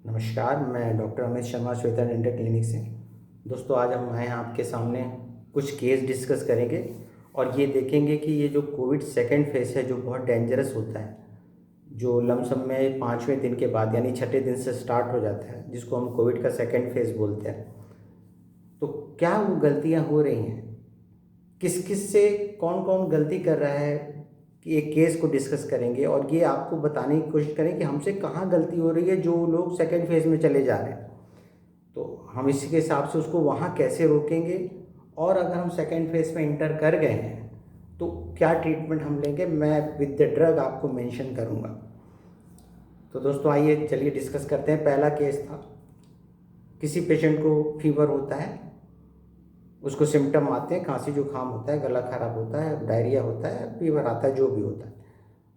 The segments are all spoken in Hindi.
नमस्कार, मैं doctor Amit Sharma Shweta dental clinic से। दोस्तों, आज हम आए हैं आपके सामने कुछ केस डिस्कस करेंगे और ये देखेंगे कि ये जो कोविड सेकेंड फेज़ है जो बहुत डेंजरस होता है, जो लमसम में 5वें दिन के बाद यानी छठे दिन से स्टार्ट हो जाता है, जिसको हम कोविड का सेकेंड फेज़ बोलते हैं। तो क्या वो गलतियाँ हो रही हैं, किस किस से कौन कौन गलती कर रहा है, कि एक केस को डिस्कस करेंगे और ये आपको बताने की कोशिश करें कि हमसे कहाँ गलती हो रही है जो लोग सेकेंड फेज़ में चले जा रहे हैं। तो हम इसी के हिसाब से उसको वहाँ कैसे रोकेंगे, और अगर हम सेकेंड फेज़ में इंटर कर गए हैं तो क्या ट्रीटमेंट हम लेंगे, मैं विद द ड्रग आपको मेंशन करूँगा। तो दोस्तों आइए चलिए डिस्कस करते हैं। पहला केस था, किसी पेशेंट को फीवर होता है, उसको सिम्टम आते हैं, खांसी जुकाम होता है, गला खराब होता है, डायरिया होता है, फीवर आता है, जो भी होता है,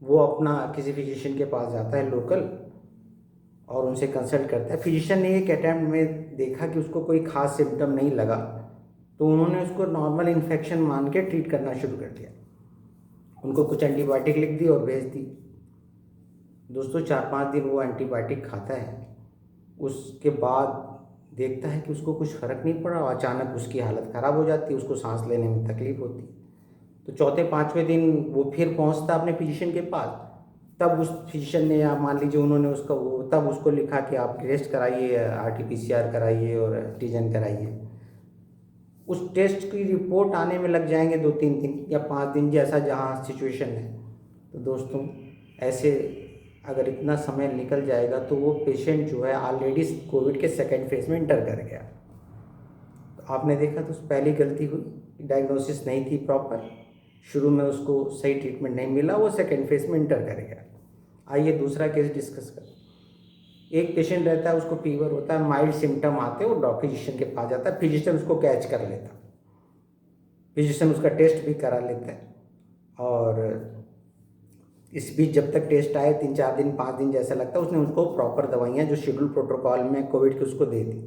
वो अपना किसी फिजिशियन के पास जाता है लोकल और उनसे कंसल्ट करता है। फिजिशियन ने एक अटैम्प्ट में देखा कि उसको कोई खास सिम्टम नहीं लगा, तो उन्होंने उसको नॉर्मल इन्फेक्शन मान के ट्रीट करना शुरू कर दिया। उनको कुछ एंटीबायोटिक लिख दी और भेज दी। दोस्तों 4-5 दिन वो एंटीबायोटिक खाता है, उसके बाद देखता है कि उसको कुछ फ़र्क नहीं पड़ा और अचानक उसकी हालत ख़राब हो जाती है, उसको सांस लेने में तकलीफ़ होती है। तो चौथे 5वें दिन वो फिर पहुंचता अपने फिजिशियन के पास। तब उस फिजिशियन ने, या मान लीजिए उन्होंने उसका वो तब उसको लिखा कि आप टेस्ट कराइए, RT-PCR कराइए और एंटीजन कराइए। उस टेस्ट की रिपोर्ट आने में लग जाएंगे 2-3 दिन या 5 दिन, जैसा जहाँ सिचुएशन है। तो दोस्तों ऐसे अगर इतना समय निकल जाएगा तो वो पेशेंट जो है ऑलरेडी कोविड के सेकेंड फेज़ में इंटर कर गया। तो आपने देखा, तो पहली गलती हुई, डायग्नोसिस नहीं थी प्रॉपर, शुरू में उसको सही ट्रीटमेंट नहीं मिला, वो सेकेंड फेज़ में इंटर कर गया। आइए दूसरा केस डिस्कस करें। एक पेशेंट रहता है, उसको फीवर होता है, माइल्ड सिम्टम आते हैं, वो फिजिशियन के पास जाता है, फिजिशियन उसको कैच कर लेता है, फिजिशियन उसका टेस्ट भी करा लेता है। और इस बीच जब तक टेस्ट आए 3-4 दिन 5 दिन जैसा लगता है, उसने उसको प्रॉपर दवाइयाँ जो शेड्यूल प्रोटोकॉल में कोविड की उसको दे दी।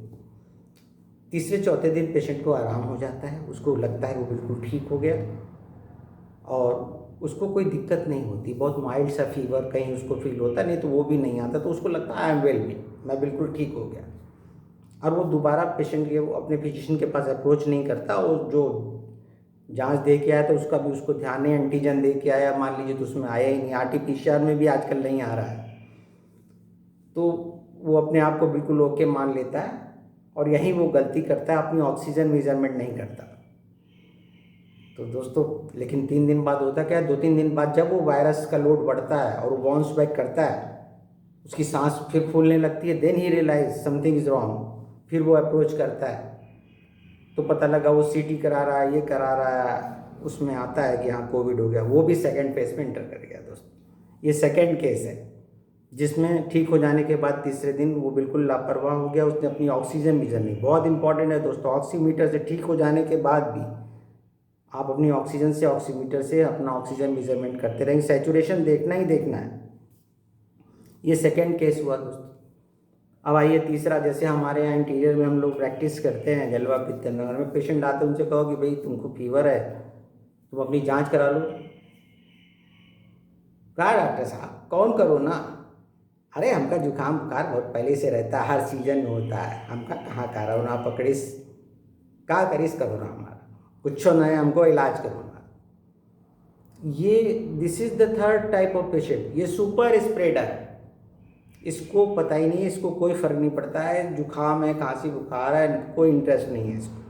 तीसरे चौथे दिन पेशेंट को आराम हो जाता है, उसको लगता है वो बिल्कुल ठीक हो गया और उसको कोई दिक्कत नहीं होती। बहुत माइल्ड सा फीवर कहीं उसको फील होता, नहीं तो वो भी नहीं आता, तो उसको लगता है आई एम वेल, मैं बिल्कुल ठीक हो गया। और वो दोबारा पेशेंट के वो अपने फिजिशियन के पास अप्रोच नहीं करता, और जो जांच दे के आया तो उसका भी उसको ध्यान नहीं, एंटीजन दे के आया मान लीजिए तो उसमें आया ही नहीं, RT-PCR में भी आजकल नहीं आ रहा है, तो वो अपने आप को बिल्कुल ओके मान लेता है और यहीं वो गलती करता है, अपनी ऑक्सीजन मेजरमेंट नहीं करता। तो दोस्तों लेकिन 3 दिन बाद होता क्या है, 2-3 दिन बाद जब वो वायरस का लोड बढ़ता है और वो बाउंस बैक करता है, उसकी सांस फिर फूलने लगती है, then he realize something is wrong, फिर वो अप्रोच करता है। तो पता लगा वो CT करा रहा है, ये करा रहा है, उसमें आता है कि हाँ कोविड हो गया, वो भी सेकेंड फेज में इंटर कर गया। दोस्तों ये सेकेंड केस है जिसमें ठीक हो जाने के बाद तीसरे दिन वो बिल्कुल लापरवाह हो गया, उसने अपनी ऑक्सीजन मीटर नहीं, बहुत इंपॉर्टेंट है दोस्तों, ऑक्सीमीटर से ठीक हो जाने के बाद भी आप अपनी ऑक्सीजन से ऑक्सीमीटर से अपना ऑक्सीजन मेजरमेंट करते रहेंगे, सैचुरेशन देखना ही देखना है। ये सेकेंड केस हुआ दोस्तों। अब आइए तीसरा, जैसे हमारे यहाँ इंटीरियर में हम लोग प्रैक्टिस करते हैं, जलवा पित्त नगर में पेशेंट आते हैं, उनसे कहो कि भाई तुमको फीवर है, तुम अपनी जांच करा लो। कहा डॉक्टर साहब कौन करो ना, अरे हमका जुकाम बुखार बहुत पहले से रहता है, हर सीजन में होता है, हमका कहाँ करो ना पकड़िस, का करिस करो ना, हमारा कुछ नहीं, हमको इलाज करो ना। ये this is the third type of patient, ये सुपर स्प्रेडर है, इसको पता ही नहीं है, इसको कोई फ़र्क नहीं पड़ता है, जुकाम है, खांसी बुखार है, कोई इंटरेस्ट नहीं है इसको,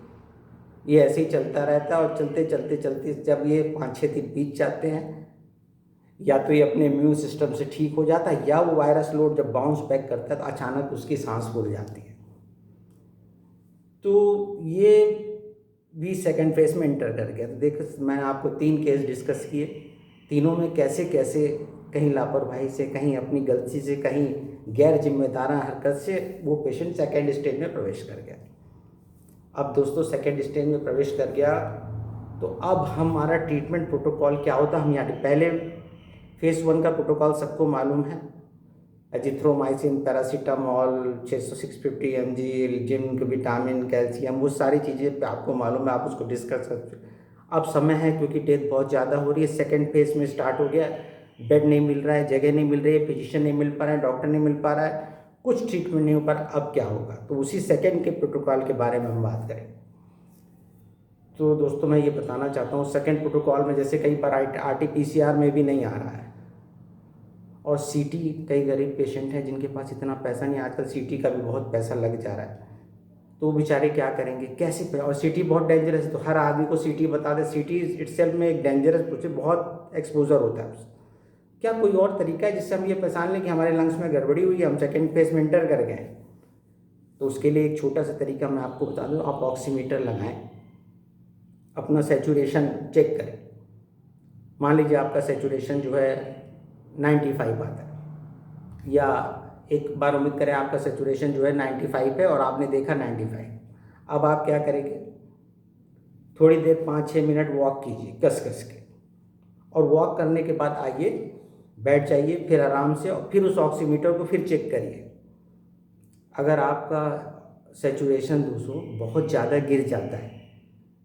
ये ऐसे ही चलता रहता है। और चलते चलते चलते जब ये 5-6 दिन बीत जाते हैं, या तो ये अपने इम्यून सिस्टम से ठीक हो जाता है, या वो वायरस लोड जब बाउंस बैक करता है तो अचानक उसकी सांस फूल जाती है। तो ये भी सेकेंड फेज में इंटर कर गया। तो देखो मैंने आपको 3 केस डिस्कस किए, तीनों में कैसे कैसे कहीं लापरवाही से, कहीं अपनी गलती से, कहीं गैर जिम्मेदाराना हरकत से वो पेशेंट सेकेंड स्टेज में प्रवेश कर गया। अब दोस्तों सेकेंड स्टेज में प्रवेश कर गया तो अब हमारा ट्रीटमेंट प्रोटोकॉल क्या होता है, हम यहाँ पहले फेज़ 1 का प्रोटोकॉल सबको मालूम है, azithromycin, paracetamol 600-650 mg, zinc, vitamin, calcium, वो सारी चीज़ें आपको मालूम है, आप उसको डिस्कस करते हैं। अब समय है क्योंकि डेथ बहुत ज़्यादा हो रही है, सेकेंड फेज में स्टार्ट हो गया, बेड नहीं मिल रहा है, जगह नहीं मिल रही है, फिजिशियन नहीं मिल पा रहा है, डॉक्टर नहीं मिल पा रहा है, कुछ ट्रीटमेंट नहीं हो पा रहा, अब क्या होगा। तो उसी सेकंड के प्रोटोकॉल के बारे में हम बात करें। तो दोस्तों मैं ये बताना चाहता हूँ, सेकंड प्रोटोकॉल में जैसे कई बार RT-PCR में भी नहीं आ रहा है, और CT, कई गरीब पेशेंट हैं जिनके पास इतना पैसा नहीं, आजकल CT का भी बहुत पैसा लग जा रहा है, तो वो बेचारे क्या करेंगे, कैसे पे। और CT बहुत डेंजरस है, तो हर आदमी को CT बता दे, CT इटसेल्फ में एक डेंजरस प्रोसेस, बहुत एक्सपोजर होता है। क्या कोई और तरीका है जिससे हम ये पहचान लें कि हमारे लंग्स में गड़बड़ी हुई है, हम सेकंड फेज में एंटर कर गए? तो उसके लिए एक छोटा सा तरीका मैं आपको बता दूं, आप ऑक्सीमीटर लगाएं, अपना सैचुरेशन चेक करें। मान लीजिए आपका सैचुरेशन जो है 95 आता है, या एक बार उम्मीद करें आपका सैचुरेशन जो है 95 है और आपने देखा 95। अब आप क्या करेंगे, थोड़ी देर 5-6 मिनट वॉक कीजिए कस कस के, और वॉक करने के बाद आइए बैठ जाइए फिर आराम से, और फिर उस ऑक्सीमीटर को फिर चेक करिए। अगर आपका सैचुरेशन दोस्तों बहुत ज़्यादा गिर जाता है,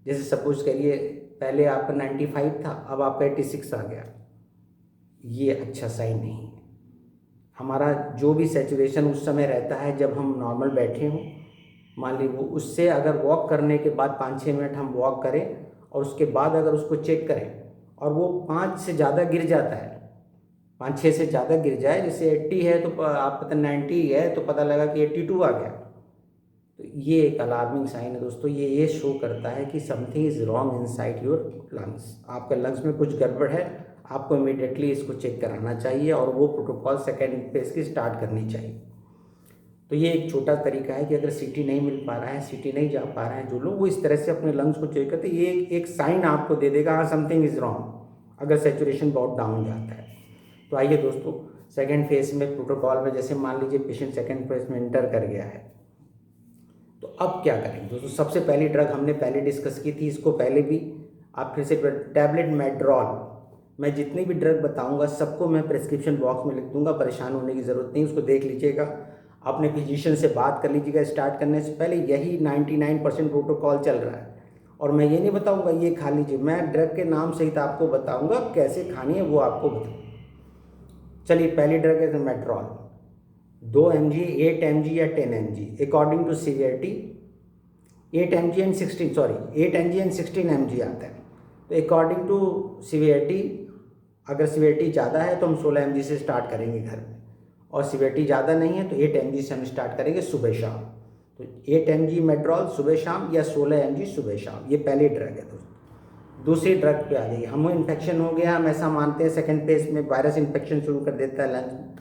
जैसे सपोज करिए पहले आपका 95 था, अब आपका 86 आ गया, ये अच्छा साइन नहीं है। हमारा जो भी सैचुरेशन उस समय रहता है जब हम नॉर्मल बैठे हों, मान लीजिए वो उससे अगर वॉक करने के बाद 5-6 मिनट हम वॉक करें और उसके बाद अगर उसको चेक करें और वो 5 से ज़्यादा गिर जाता है, 5-6 से ज़्यादा गिर जाए, जैसे 80 है तो आप पता 90 है तो पता लगा कि 82 आ गया, तो ये एक अलार्मिंग साइन है दोस्तों। ये शो करता है कि something is wrong inside your lungs, आपके लंग्स में कुछ गड़बड़ है, आपको इमीडिएटली इसको चेक कराना चाहिए और वो प्रोटोकॉल सेकेंड फेज की स्टार्ट करनी चाहिए। तो ये एक छोटा तरीका है कि अगर CT नहीं मिल पा रहा है, CT नहीं जा पा रहे हैं जो लोग, वो इस तरह से अपने लंग्स को चेक करते, ये एक साइन आपको दे देगा, हाँ समथिंग इज़ रॉन्ग, अगर सैचुरेशन बहुत डाउन जाता है। तो आइए दोस्तों, सेकेंड फेज में प्रोटोकॉल में जैसे मान लीजिए पेशेंट सेकेंड फेज में एंटर कर गया है, तो अब क्या करें दोस्तों। सबसे पहली ड्रग हमने पहले डिस्कस की थी, इसको पहले भी आप फिर से, टैबलेट मेड्रॉल। मैं जितनी भी ड्रग बताऊंगा सबको मैं प्रेस्क्रिप्शन बॉक्स में लिख दूंगा, परेशान होने की ज़रूरत नहीं, उसको देख लीजिएगा, अपने फिजिशियन से बात कर लीजिएगा स्टार्ट करने से पहले। यही 99% प्रोटोकॉल चल रहा है, और मैं ये नहीं बताऊंगा ये खा लीजिए, मैं ड्रग के नाम सहित आपको बताऊंगा कैसे खानी है, वो आपको बताऊँगा। चलिए पहली ड्रग है मेड्रॉल, 2 mg, 8 mg या 10 mg according to severity. 8 mg and 16 mg आता है, तो अकॉर्डिंग टू सीवियरिटी, अगर सीवियरिटी ज़्यादा है तो हम 16 mg से स्टार्ट करेंगे घर में, और सीवियरिटी ज़्यादा नहीं है तो 8 mg से हम स्टार्ट करेंगे सुबह शाम। तो 8 mg मेड्रॉल सुबह शाम या 16 mg सुबह शाम, ये पहली ड्रग है दोस्तों। दूसरी ड्रग पे आ जाइए, हमें इन्फेक्शन हो गया, हम ऐसा मानते हैं सेकेंड फेज में वायरस इन्फेक्शन शुरू कर देता है लंग्स में,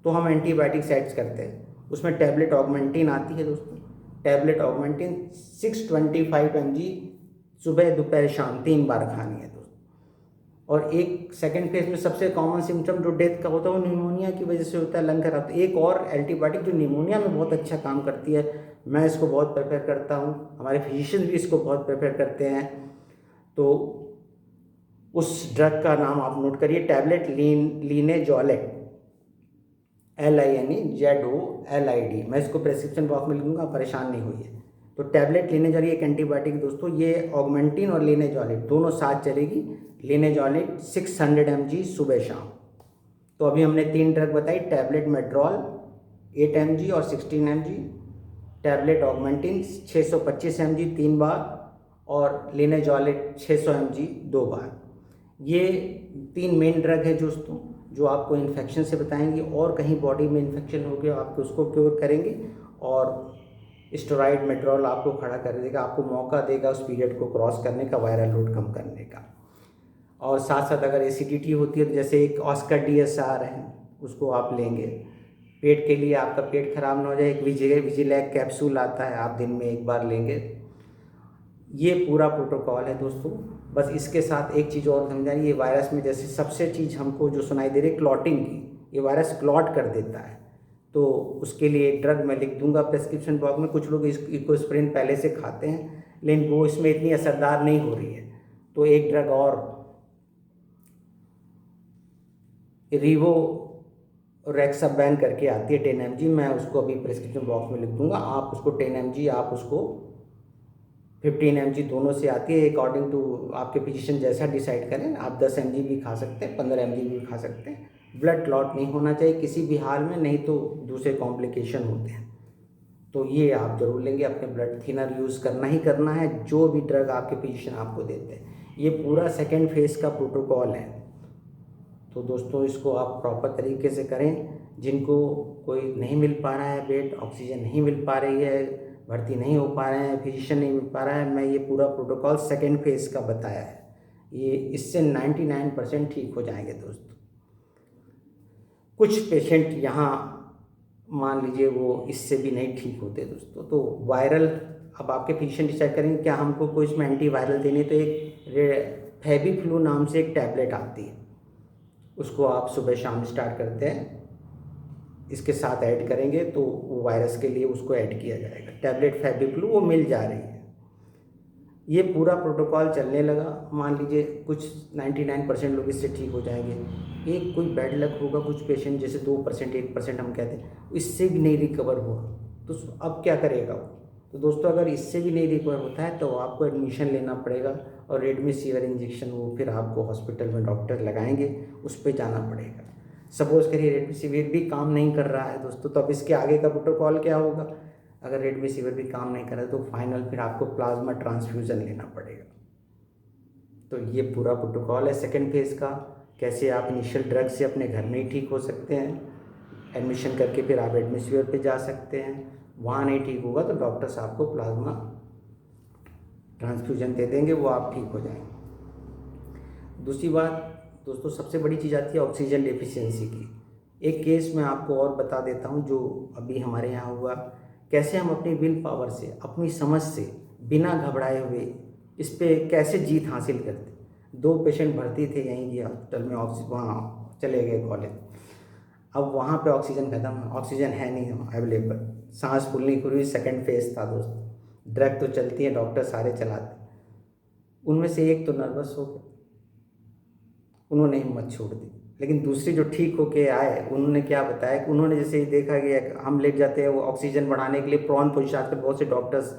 तो हम एंटीबायोटिक सेट्स करते हैं। उसमें टैबलेट ऑगमेंटिन आती है दोस्तों, टैबलेट ऑगमेंटिन 625 mg सुबह दोपहर शाम 3 बार खानी है दोस्तों। और एक सेकेंड फेज में सबसे कॉमन सिम्टम जो डेथ का होता है वो निमोनिया की वजह से होता है, लंग खराब। एक और एंटीबायोटिक जो निमोनिया में बहुत अच्छा काम करती है, मैं इसको बहुत प्रेफर करता हूँ, हमारे फिजिशियन भी इसको बहुत प्रेफर करते हैं, तो उस ड्रग का नाम आप नोट करिए, टैबलेट लिनेजोलिड, LINEZOLID। मैं इसको प्रेस्क्रिप्शन बॉक्स में लिखूंगा, परेशान नहीं होइए। तो टैबलेट लिनेजोलिड एक एंटीबायोटिक दोस्तों, ये ऑगमेंटिन और लिनेजोलिड दोनों साथ चलेगी। लिनेजोलिड 600 mg सुबह शाम। तो अभी हमने 3 ड्रग बताई, टैबलेट मेड्रॉल 8 mg और 16 mg, टैबलेट ऑगमेंटिन 625 mg 3 बार, और लिनेजोलिड 600 mg 2 बार। ये 3 मेन ड्रग है दोस्तों जो आपको इन्फेक्शन से बताएंगे, और कहीं बॉडी में इन्फेक्शन हो गया आपको उसको क्योर करेंगे, और स्टेरॉइड मेड्रॉल आपको खड़ा कर देगा, आपको मौका देगा उस पीरियड को क्रॉस करने का, वायरल लोड कम करने का। और साथ साथ अगर एसिडिटी होती है तो जैसे एक ऑस्कर DSR है, उसको आप लेंगे पेट के लिए, आपका पेट खराब ना हो जाए, एक विजिलैक कैप्सूल आता है, आप दिन में 1 बार लेंगे। ये पूरा प्रोटोकॉल है दोस्तों। बस इसके साथ एक चीज़ और समझाइए, ये वायरस में जैसे सबसे चीज़ हमको जो सुनाई दे रही है क्लॉटिंग की, ये वायरस क्लॉट कर देता है, तो उसके लिए एक ड्रग मैं लिख दूंगा प्रेस्क्रिप्शन बॉक्स में। कुछ लोग इकोस्प्रिन पहले से खाते हैं लेकिन वो इसमें इतनी असरदार नहीं हो रही है, तो एक ड्रग और रिवो रेक्साबैन करके आती है 10 mg, मैं उसको अभी प्रेस्क्रिप्शन बॉक्स में लिख दूंगा। आप उसको 10 mg, आप उसको 15 mg दोनों से आती है, अकॉर्डिंग टू आपके फिजिशियन जैसा डिसाइड करें। आप 10 mg भी खा सकते हैं, 15 mg भी खा सकते हैं, ब्लड क्लॉट नहीं होना चाहिए किसी भी हाल में, नहीं तो दूसरे कॉम्प्लिकेशन होते हैं। तो ये आप ज़रूर लेंगे। अपने ब्लड थिनर यूज़ करना ही करना है, जो भी ड्रग आपके फिजिशियन आपको देते हैं। ये पूरा सेकेंड फेज़ का प्रोटोकॉल है। तो दोस्तों इसको आप प्रॉपर तरीके से करें। जिनको कोई नहीं मिल पा रहा है बेड, ऑक्सीजन नहीं मिल पा रही है, भर्ती नहीं हो पा रहे हैं, फिजिशियन नहीं मिल पा रहा है, मैं ये पूरा प्रोटोकॉल सेकेंड फेज़ का बताया है। ये इससे 99% ठीक हो जाएंगे दोस्तों। कुछ पेशेंट यहाँ मान लीजिए वो इससे भी नहीं ठीक होते दोस्तों। तो वायरल, अब आपके फिजिशियन डिसाइड करेंगे क्या हमको कोई इसमें एंटीवायरल देनी, तो एक फेविफ्लू नाम से एक टैबलेट आती है, उसको आप सुबह शाम स्टार्ट करते हैं, इसके साथ ऐड करेंगे तो वो वायरस के लिए उसको ऐड किया जाएगा। टैबलेट फेविफ्लू वो मिल जा रही है। ये पूरा प्रोटोकॉल चलने लगा, मान लीजिए कुछ 99% लोग इससे ठीक हो जाएंगे। एक कोई बैड लक होगा, कुछ पेशेंट जैसे 2% 1% हम कहते हैं, इससे भी नहीं रिकवर हुआ, तो अब क्या करेगा वो? तो दोस्तों अगर इससे भी नहीं रिकवर होता है तो आपको एडमिशन लेना पड़ेगा और रेमडेसिविर इंजेक्शन वो फिर आपको हॉस्पिटल में डॉक्टर लगाएंगे, उस पर जाना पड़ेगा। सपोज़ करिए रेमडेसिविर भी काम नहीं कर रहा है दोस्तों, तो अब इसके आगे का प्रोटोकॉल क्या होगा? अगर रेमडेसिविर भी काम नहीं कर रहा तो फाइनल फिर आपको प्लाज्मा ट्रांसफ्यूज़न लेना पड़ेगा। तो ये पूरा प्रोटोकॉल है सेकेंड फेज़ का। कैसे आप इनिशियल ड्रग से अपने घर में ही ठीक हो सकते हैं, एडमिशन करके फिर आप रेमडेसिविर पे जा सकते हैं। वहाँ नहीं ठीक होगा तो डॉक्टर्स आपको प्लाज्मा ट्रांसफ्यूजन दे देंगे, वो आप ठीक हो जाएंगे। दूसरी बात दोस्तों, सबसे बड़ी चीज़ आती है ऑक्सीजन डेफिशिएंसी की। एक केस मैं आपको और बता देता हूँ जो अभी हमारे यहाँ हुआ। कैसे हम अपनी विल पावर से, अपनी समझ से, बिना घबराए हुए इस पे कैसे जीत हासिल करते। 2 पेशेंट भर्ती थे यहीं के हॉस्पिटल में, वहाँ चले गए कॉलेज। अब वहाँ पे ऑक्सीजन खत्म, ऑक्सीजन है नहीं अवेलेबल, सांस फूलनी शुरू, सेकेंड फेज था दोस्तों। ड्रग तो चलती है, डॉक्टर सारे चलाते, उनमें से एक तो नर्वस हो गया, उन्होंने हिम्मत छोड़ दी। लेकिन दूसरे जो ठीक होके आए उन्होंने क्या बताया कि उन्होंने जैसे ही देखा कि हम लेट जाते हैं वो ऑक्सीजन बढ़ाने के लिए प्रॉन पोजीशन, आजकल बहुत से डॉक्टर्स,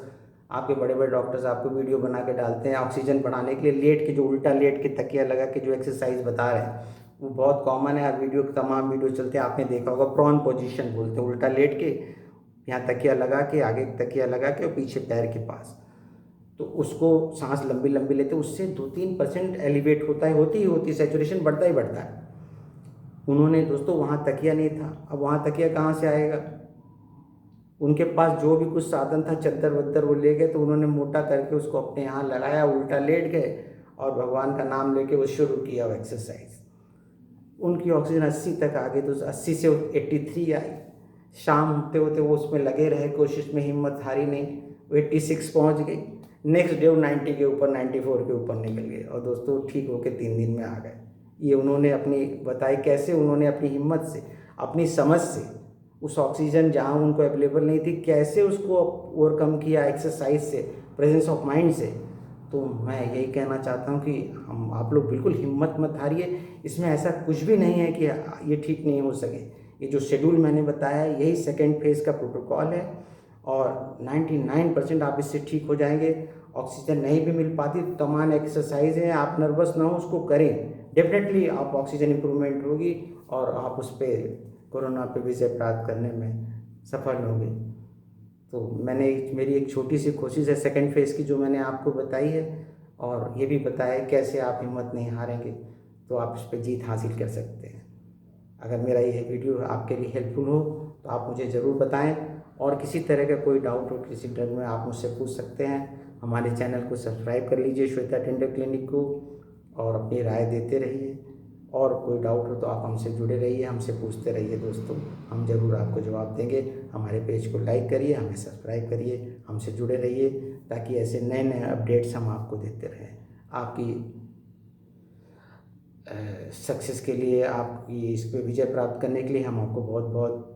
आपके बड़े बड़े डॉक्टर्स आपको वीडियो बना के डालते हैं ऑक्सीजन बढ़ाने के लिए लेट के, जो उल्टा लेट के तकिया लगा के जो एक्सरसाइज बता रहे हैं वो बहुत कॉमन है। वीडियो तमाम वीडियो चलते हैं, आपने देखा होगा, प्रॉन पोजीशन बोलते हैं, उल्टा लेट के यहाँ तकिया लगा के, आगे तकिया लगा के और पीछे पैर के पास, तो उसको सांस लंबी लंबी लेते, उससे 2-3% एलिवेट होता है, होती ही होती, सैचुरेशन बढ़ता ही बढ़ता है। उन्होंने दोस्तों वहाँ तकिया नहीं था, अब वहाँ तकिया कहाँ से आएगा? उनके पास जो भी कुछ साधन था, चद्दर वद्दर वो ले गए, तो उन्होंने मोटा करके उसको अपने यहाँ लगाया, उल्टा लेट गए और भगवान का नाम लेके वो शुरू किया वो एक्सरसाइज। उनकी ऑक्सीजन 80 तक आ गई, तो 80 से 83 आई। शाम होते होते वो उसमें लगे रहे, कोशिश में हिम्मत हारी नहीं, वो 86 पहुँच गई। नेक्स्ट डे वो 90 के ऊपर, 94 के ऊपर निकल गए और दोस्तों ठीक होके 3 दिन में आ गए। ये उन्होंने अपनी बताई कैसे, उन्होंने अपनी हिम्मत से, अपनी समझ से, उस ऑक्सीजन जहाँ उनको अवेलेबल नहीं थी कैसे उसको ओवरकम किया, एक्सरसाइज से, प्रेजेंस ऑफ माइंड से। तो मैं यही कहना चाहता हूँ कि हम आप लोग बिल्कुल हिम्मत मत हारिए, इसमें ऐसा कुछ भी नहीं है कि ये ठीक नहीं हो सके। ये जो शेड्यूल मैंने बताया यही सेकेंड फेज़ का प्रोटोकॉल है और 99% आप इससे ठीक हो जाएंगे। ऑक्सीजन नहीं भी मिल पाती तो तमाम एक्सरसाइज हैं, आप नर्वस ना हो, उसको करें, डेफिनेटली आप ऑक्सीजन इम्प्रूवमेंट होगी और आप उस पर कोरोना पे विजय प्राप्त करने में सफल होंगे। तो मेरी एक छोटी सी कोशिश है सेकेंड फेज़ की जो मैंने आपको बताई है, और ये भी बताया कैसे आप हिम्मत नहीं हारेंगे तो आप इस पर जीत हासिल कर सकते हैं। अगर मेरा ये वीडियो आपके लिए हेल्पफुल हो तो आप मुझे ज़रूर बताएं, और किसी तरह का कोई डाउट हो किसी ड्रग में आप मुझसे पूछ सकते हैं। हमारे चैनल को सब्सक्राइब कर लीजिए श्वेता टेंडर क्लिनिक को, और अपनी राय देते रहिए, और कोई डाउट हो तो आप हमसे जुड़े रहिए, हमसे पूछते रहिए दोस्तों, हम ज़रूर आपको जवाब देंगे। हमारे पेज को लाइक करिए, हमें सब्सक्राइब करिए, हमसे जुड़े रहिए ताकि ऐसे नए नए अपडेट्स हम आपको देते रहें। आपकी सक्सेस के लिए, आपकी इस पर विजय प्राप्त करने के लिए हम आपको बहुत बहुत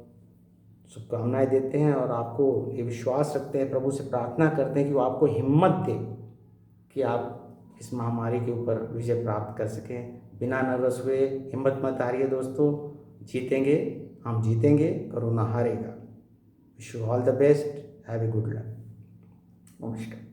शुभकामनाएं देते हैं, और आपको ये विश्वास रखते हैं, प्रभु से प्रार्थना करते हैं कि वो आपको हिम्मत दे कि आप इस महामारी के ऊपर विजय प्राप्त कर सकें। बिना नर्वस हुए हिम्मत मत हारिए दोस्तों, जीतेंगे, हम जीतेंगे, कोरोना हारेगा। Wish you all the best, have a good luck. नमस्कार।